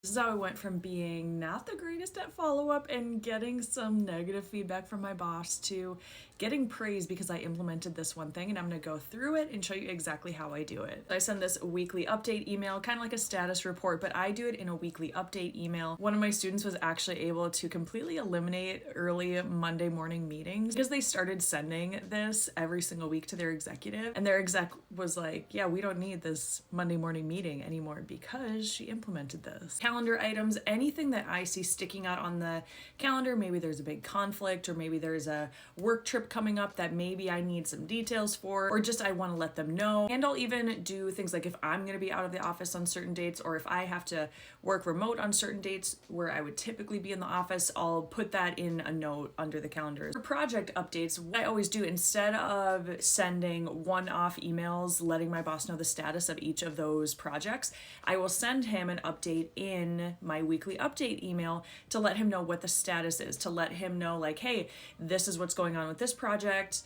This is how I went from being not the greatest at follow-up and getting some negative feedback from my boss to getting praise because I implemented this one thing, and I'm gonna go through it and show you exactly how I do it. I send this weekly update email, kind of like a status report, but I do it in a weekly update email. One of my students was actually able to completely eliminate early Monday morning meetings because they started sending this every single week to their executive, and their exec was like, yeah, we don't need this Monday morning meeting anymore because she implemented this. Calendar items, anything that I see sticking out on the calendar, maybe there's a big conflict or maybe there's a work trip coming up that maybe I need some details for, or just I want to let them know. And I'll even do things like if I'm going to be out of the office on certain dates, or if I have to work remote on certain dates where I would typically be in the office, I'll put that in a note under the calendar. For project updates, what I always do, instead of sending one-off emails letting my boss know the status of each of those projects, I will send him an update in my weekly update email to let him know what the status is, to let him know like, hey, this is what's going on with this project,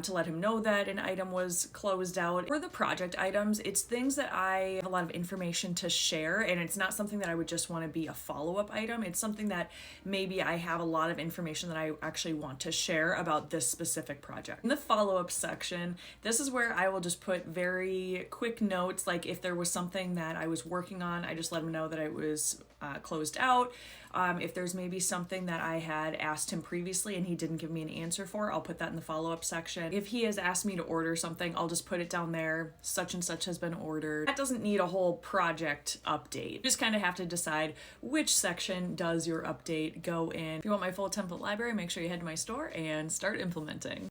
to let him know that an item was closed out. For the project items, it's things that I have a lot of information to share, and it's not something that I would just want to be a follow-up item. It's something that maybe I have a lot of information that I actually want to share about this specific project. In the follow-up section, this is where I will just put very quick notes, like if there was something that I was working on, I just let him know that it was closed out. If there's maybe something that I had asked him previously and he didn't give me an answer for, I'll put that in the follow-up section. If he has asked me to order something, I'll just put it down there, such and such has been ordered. That doesn't need a whole project update. You just kind of have to decide which section does your update go in. If you want my full template library, make sure you head to my store and start implementing.